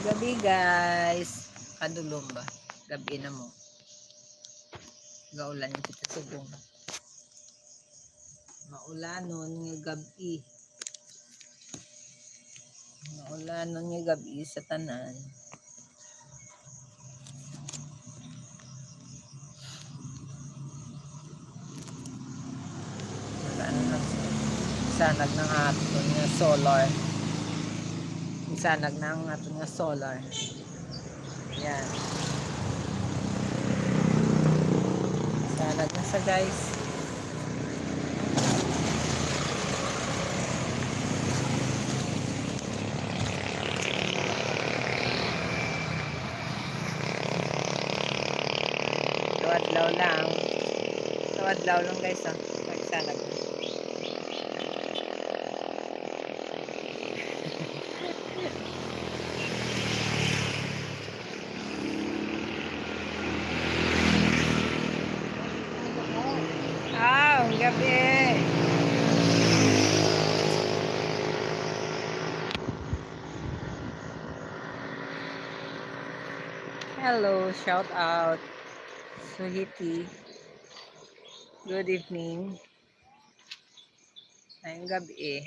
Gabi guys. Kadulom ba? Gabi na mo. Gaulan yung kita subong. Maulanon nga gabi. Maulanon nga gabi sa tanan. Sanag ng aton nga solar. Sanag ng aton nga solar. Yan. Sanag na sa guys. Tawadlaw lang. Tawadlaw lang guys. Sanag na. Ang gabi. Hello, shout out. Suhiti. Good evening. Ang gabi.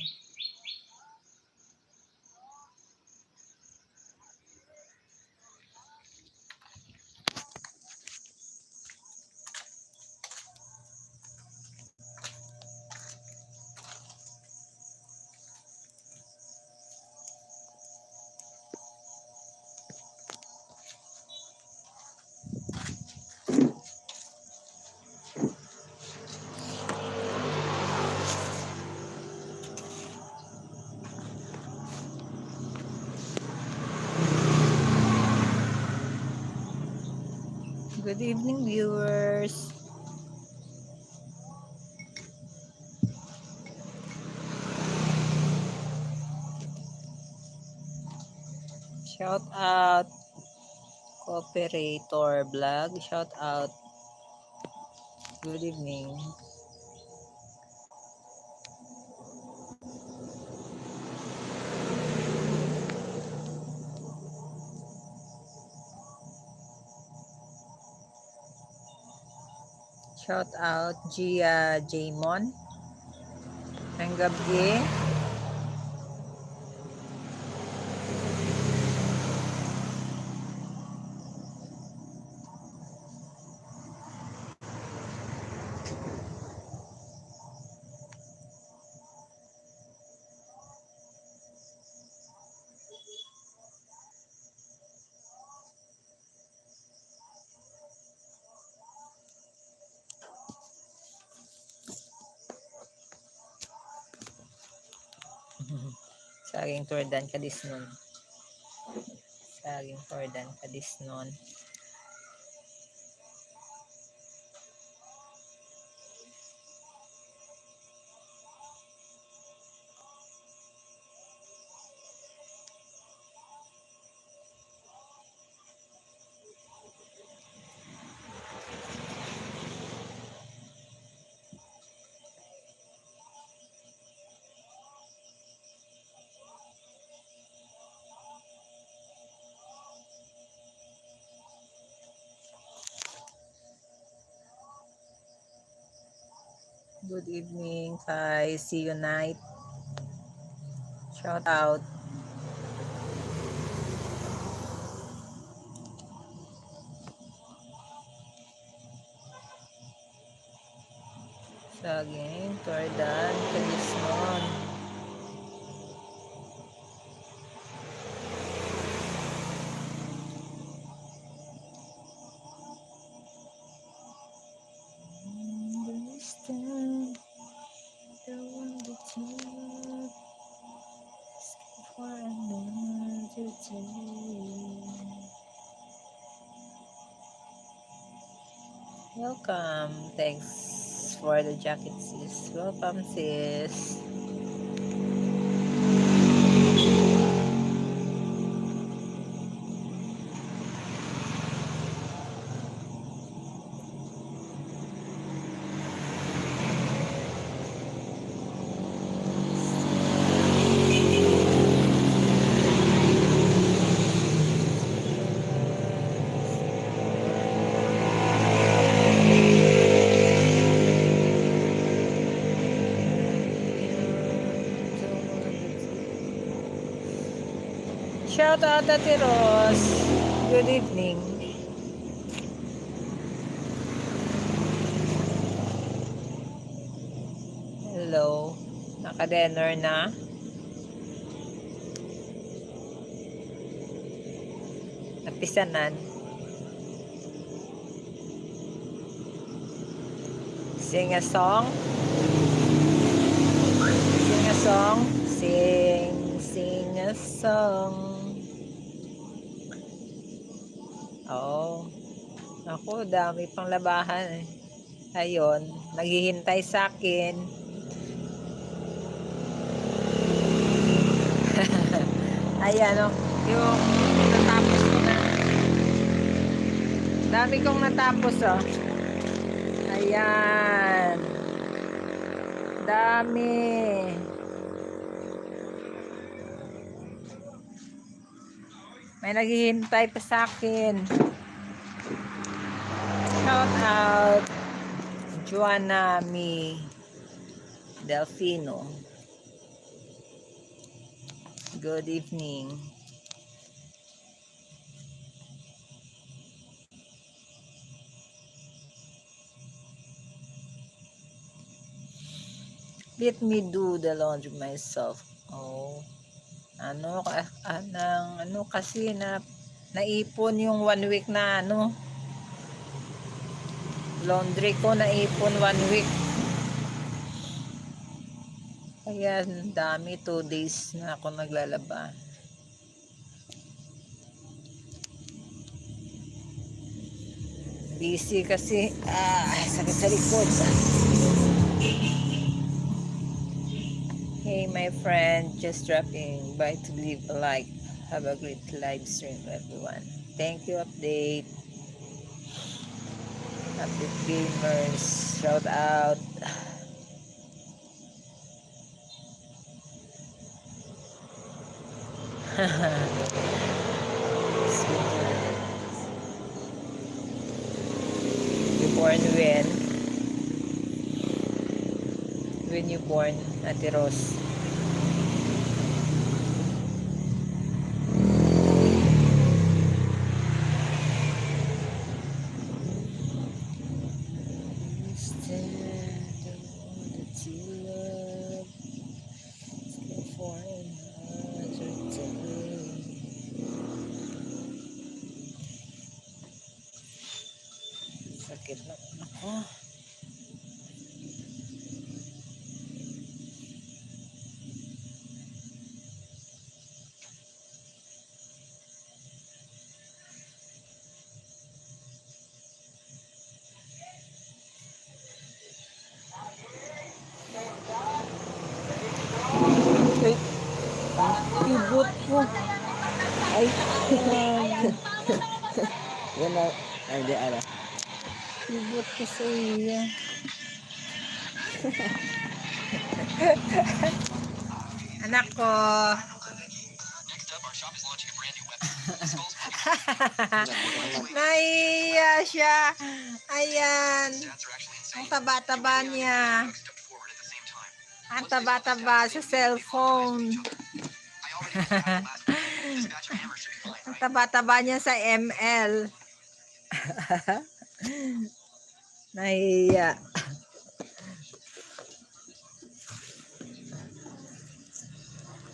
Good evening, viewers. Shout out Cooperator Vlog. Shout out. Good evening. Shout out Gia Jamon. Ang gabi. Saging Tordan Kadisnon. Saging Tordan Kadisnon. Good evening kay See You Night. Shout out. Saging Tordan Kadisnon. Welcome. Thanks for the jacket, sis. Welcome, sis. Shout out Ate Ros. Good evening. Hello. Naka-dinner na? Napisanan. Sing a song. Sing a song. Sing a song. Oh. Ako, dami pang labahan eh. Ayun, naghihintay sa akin. Ayan, oh, yung natapos ko na. Dami kong natapos, oh. Ayan. Dami. May naghihintay pa sa akin. Shout out Joanna Mi Delfino. Good evening. Let me do the laundry myself. Oh. Ano kasi naipon yung 1 week na laundry ko, naipon 1 week. Kaya dami, 2 days na ako naglalaba. Busy kasi, sakit sa likod. Hey my friend, just dropping by to leave a like. Have a great live stream everyone. Thank you, update. Update gamers, shout out. You born when you born, Ate Ros? Sakit na ako. Ibot ko. Ay. Yan na. Ay, di ala. Ibot ko sa iya. Anak ko. Naiya siya. Ayan. Ang taba-taba niya. Ang taba-taba sa cellphone. Ang taba-taba niya sa ML. Nahiya.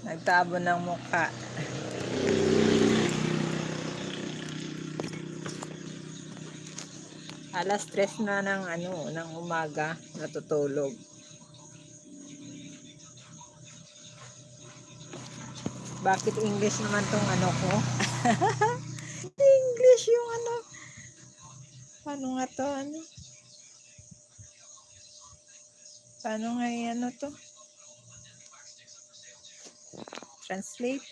Nagtabo ng mukha. Alas 3 na ng umaga natutulog. Bakit English naman tong ko? English yung Paano nga to? Paano nga to? Translate.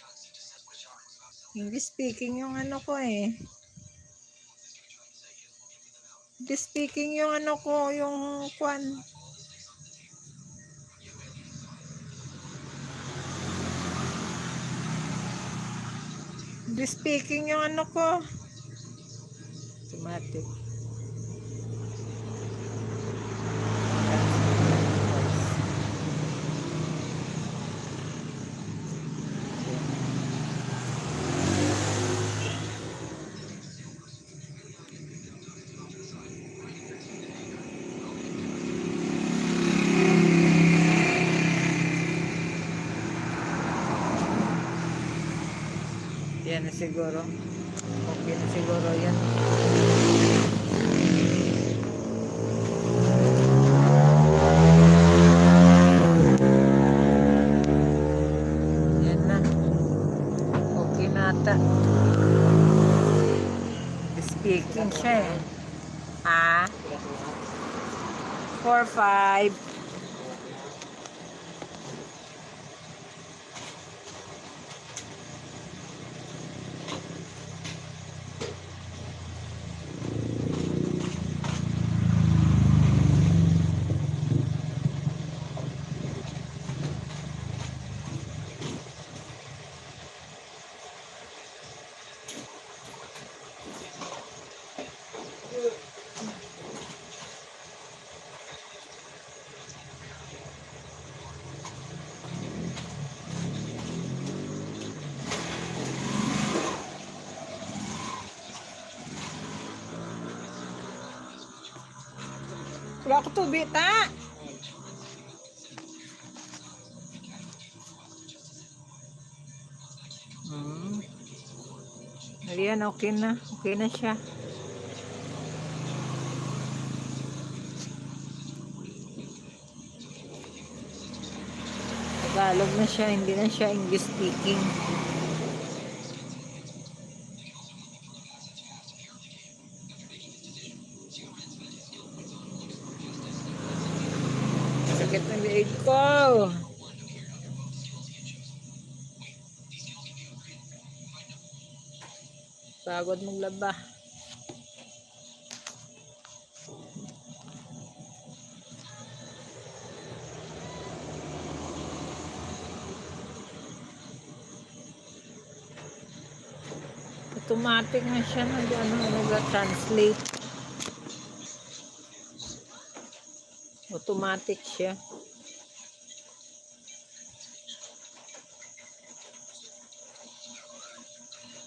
English speaking yung ko eh. English speaking yung ko, yung kwan. English speaking yung ko. Automatic. Yan na siguro. Okay na siguro yan. Yan na. Okay na ata. Speaking siya eh. Ha? 4-5. Wala ko tubi, ta! Ayan, okay na. Okay na siya. Tagalog na siya, hindi na siya English speaking. Sakit ng liig ko. Pagod maglaba. Automatic na siya nag-translate. Automatic siya.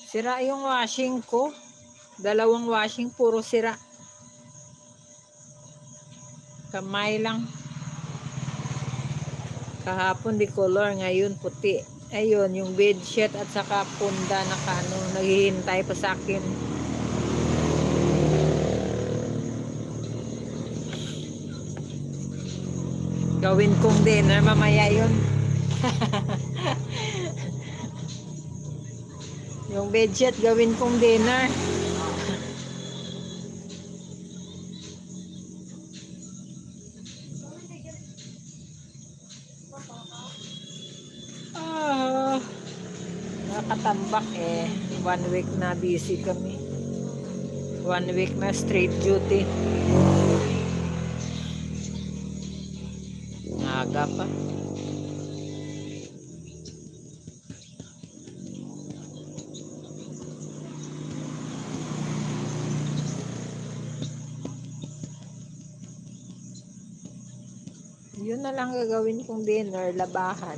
Sira yung washing ko. 2 washing, puro sira. Kamay lang. Kahapon di color, ngayon puti. Ayun, yung bedsheet at saka punda naghihintay pa sa akin. Gawin kong dinner mamaya yun. Yung bedsheet gawin kong dinner. Nakatambak eh. 1 week na busy kami. 1 week na straight duty. Aga pa. Yun na lang gagawin kong dinner, labahan.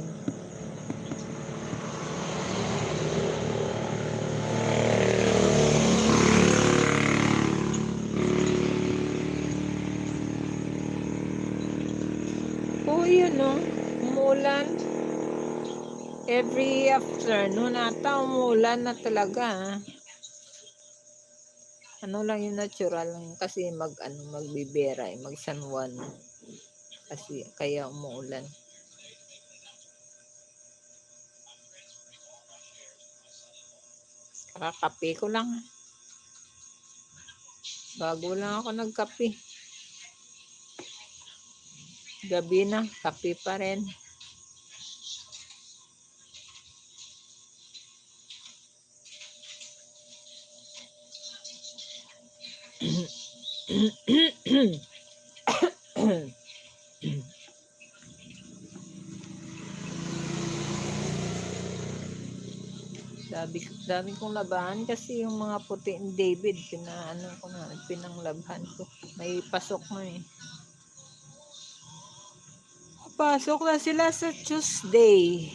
Oh, yun no, umulan. Every afternoon ata umulan na talaga. Ano lang yung natural kasi magbibera, mag San Juan. Kasi kaya umuulan. Kakakape ko lang. Bago lang ako nagkape. Gabi na, kape pa rin. Dami kong labahan kasi yung mga puti ni David, pinanglabhan ko. May pasok na eh. Pasok na sila sa Tuesday.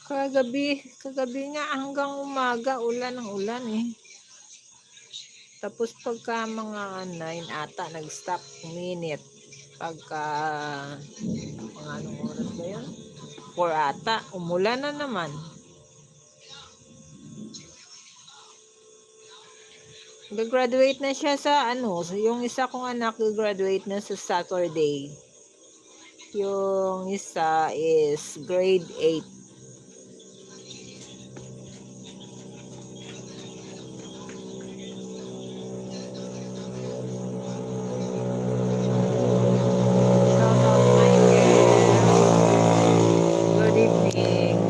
Kagabi nga hanggang umaga, ulan ng ulan eh. Tapos pagka mga 9 ata, nag-stop, uminit. Pagka, mga anong oras ba yun? 4 ata, umulan na naman. Nag-graduate na siya sa yung isa kong anak, graduate na sa Saturday. Yung isa is grade 8. Shout out Michael. Good evening.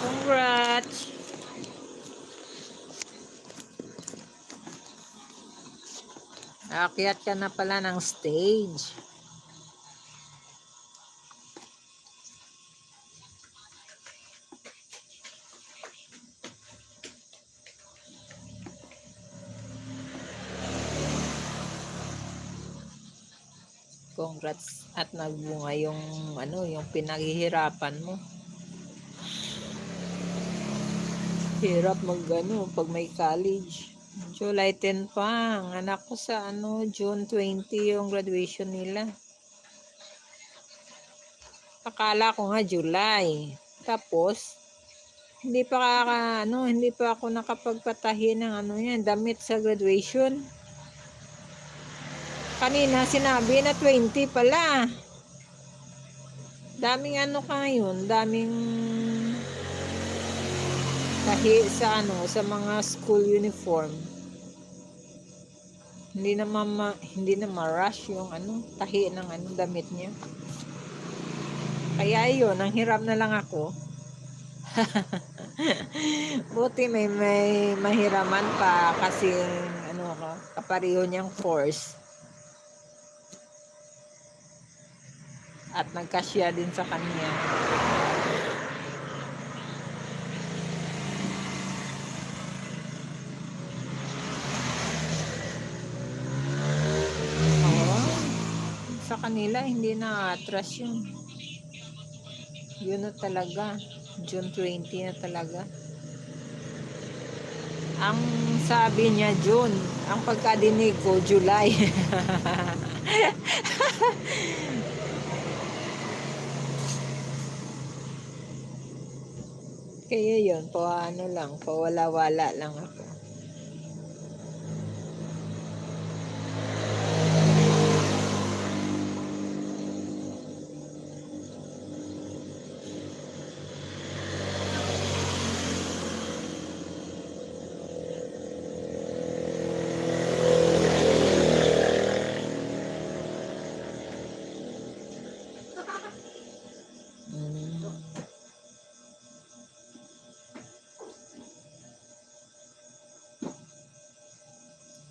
Congrats! Aakyat ka na pala ng stage. Congrats at nagbunga yung yung pinaghihirapan mo. Hirap pag may college. July 10 pa. Ang anak ko sa June 20 yung graduation nila. Akala ko nga July. Tapos hindi pa ako nakapagpatahi ng yan, damit sa graduation. Kanina sinabi na 20 pala. Daming daming tahi sa sa mga school uniform. Hindi na ma-rush yung tahi ng damit niya. Kaya yun, ang hirap na lang ako. Buti may mahiraman pa kasi kapareho niyang course. At nagkasya din sa kanya. Sa kanila hindi na atras yun. Yun na talaga. June 20 na talaga. Ang sabi niya June, ang pagkadinig ko July. Kaya yun, pawala-wala lang ako.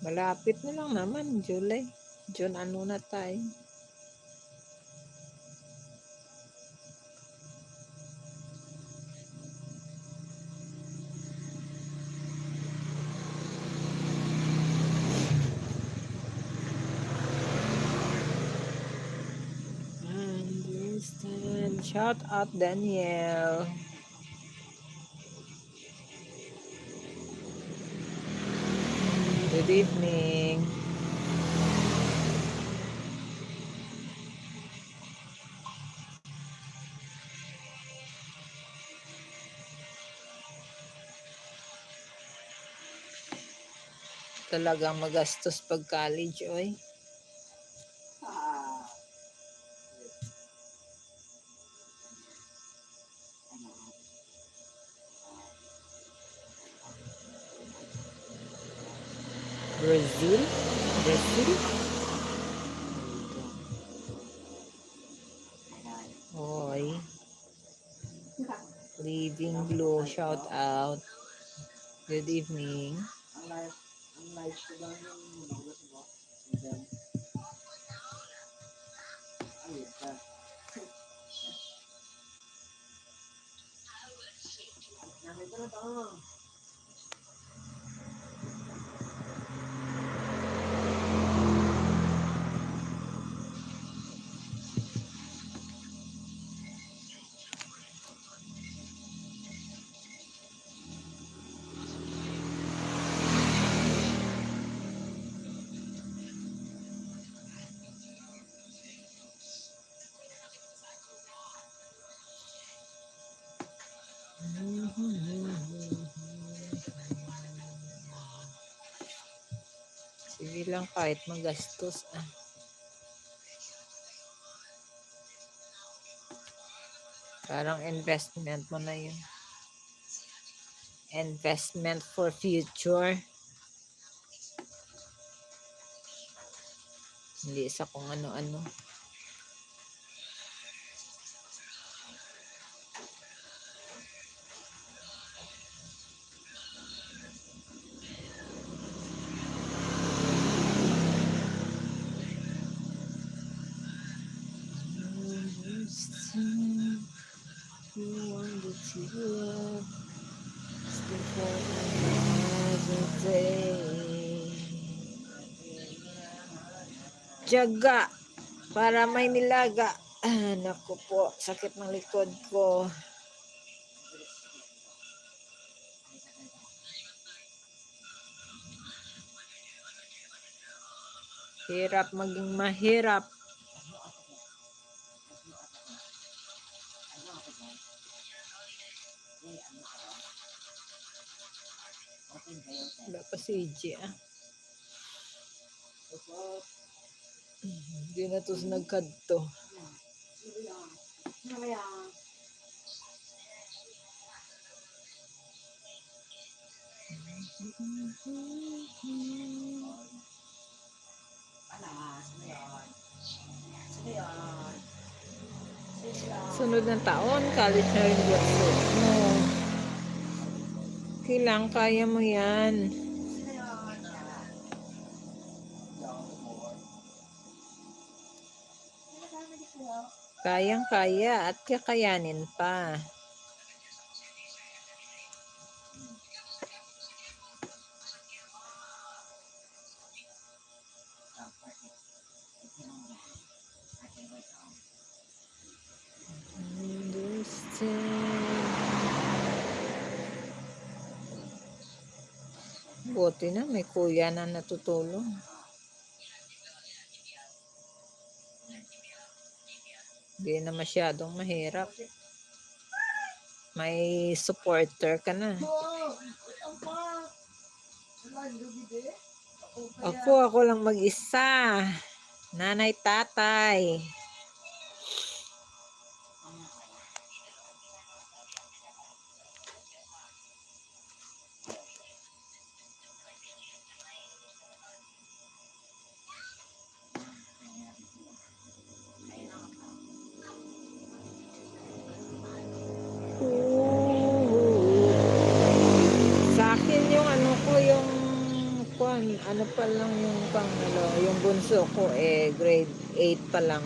Malapit na lang naman, July. June na tayo. Shout out Daniel. Good evening. Talagang magastos pag college, oy. Brazil? Oy. Living Blue, shout out. Good evening. Sige lang kahit magastos. Parang investment mo na yun. Investment for future. Hindi sa kung ano-ano. Tiyaga para may nilaga. Naku po, sakit ng likod ko. Hirap maging mahirap. Wala pa si EJ Hindi na to nagkadto. Sunod ng taon, college na rin gusto mo. Kailang kaya mo yan. Kayang-kaya at kakayanin pa. Buti na may kuya na natutulong. Hindi na masyadong mahirap. May supporter ka na. Ako lang mag-isa. Nanay, tatay. Sa akin yung ano ko, yung ano pa lang yung yung bunso ko grade 8 pa lang.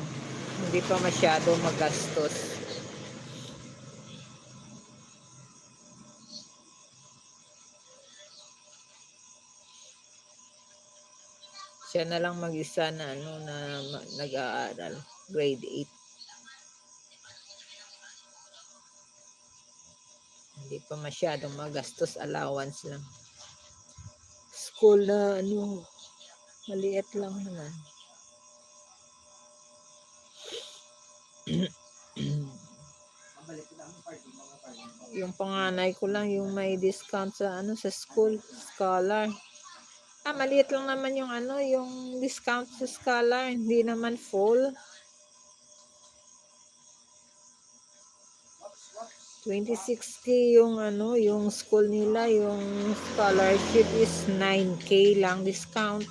Hindi pa masyado magastos. Siya na lang mag-isa na nag-aaral, grade 8. Hindi pa masyadong magastos, allowance lang. School na maliit lang naman. Yung panganay ko lang yung may discount sa sa school, scholar. Maliit lang naman yung yung discount sa scholar, hindi naman full. 26K yung yung school nila, yung scholarship is 9K lang discount.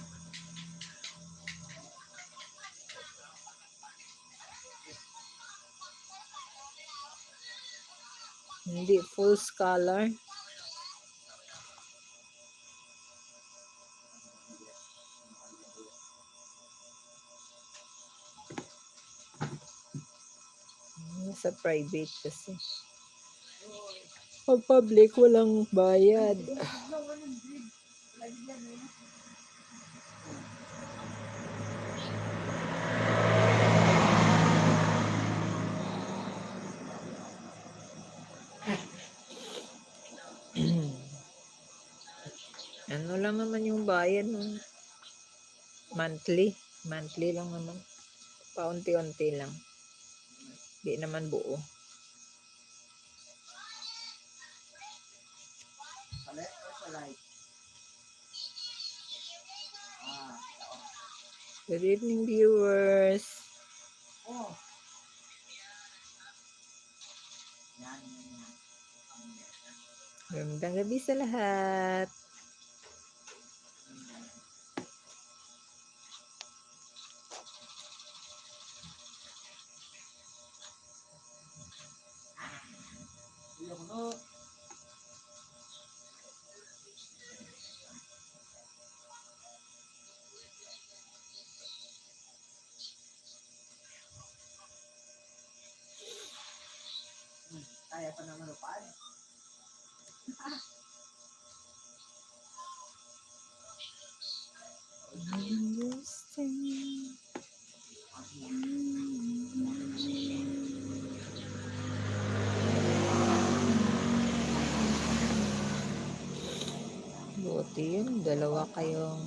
Hindi full scholar. sa private kasi. Pag public, walang bayad. Ano lang naman yung bayad nun? Monthly. Monthly lang naman. Paunti-unti lang. Di naman buo. Good evening, viewers. Magandang gabi sa lahat. Kaya pa naman upad. Buti yun, dalawa kayong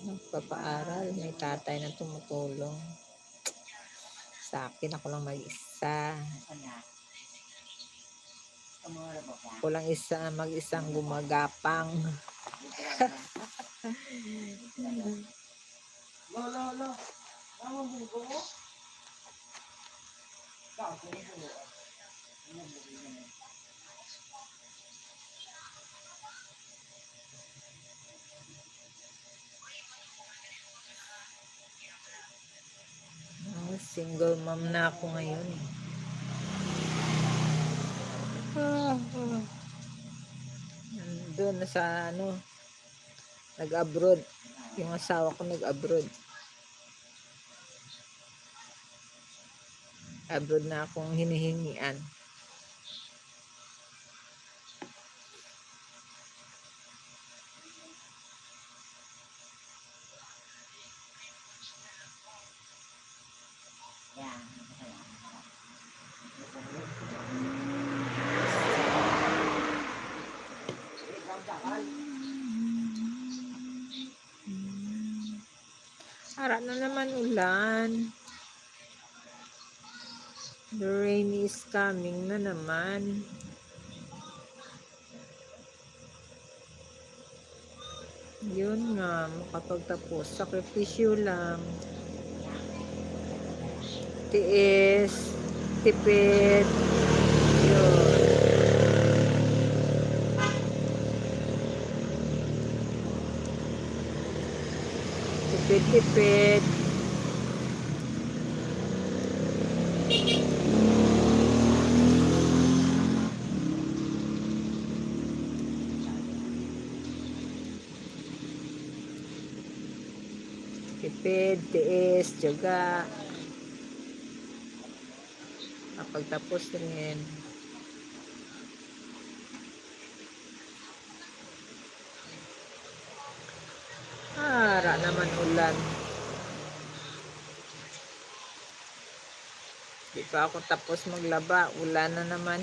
nagpapaaral. May tatay na tumutulong. Sa akin, ako lang mag-isa. Ako lang mag-isang gumagapang. Lo. Ang bugo mo? Kako mo bugo. Single mom na ako ngayon. Doon sa nag-abroad. Yung asawa ko nag-abroad. Abroad na akong hinihingian. Harap na naman ulan. The rain is coming na naman. Yun nga, makapagtapos. Sakripisyo lang. Tiis. Tipid. Yun. Tipid. Tipid, tiis, tiyaga. Kapagtapos rin. Hara naman ulan. Di pa ako tapos maglaba. Ulan na naman.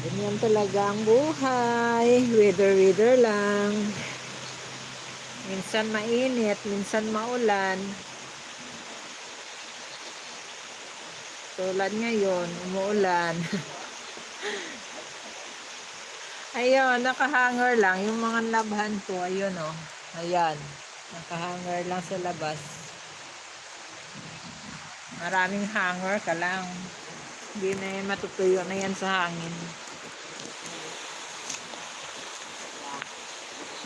Ganyan talaga ang buhay. Weather lang. Minsan mainit, minsan maulan. Tulad ngayon, umuulan. Ayun, nakahanger lang. Yung mga labhan ko, ayun o. Ayan, nakahanger lang sa labas. Maraming hanger ka lang. Hindi na yan matutuyo na yan sa hangin.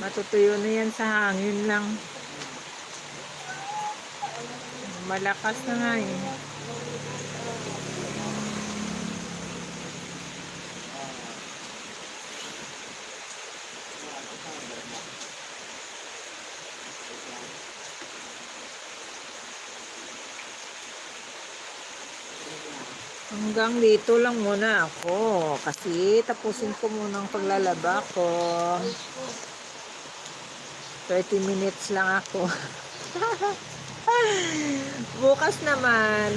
Matutuyo na yan sa hangin lang. Malakas na nga eh. Hanggang dito lang muna ako. Kasi tapusin ko muna ang paglalaba ko. 30 minutes lang ako. Bukas naman,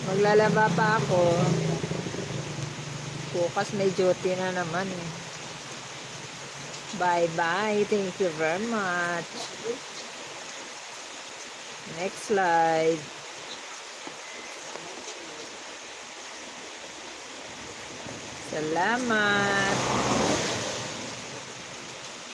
maglalaba pa ako. Bukas may duty na naman eh. Bye-bye. Thank you very much. Next slide. Salamat.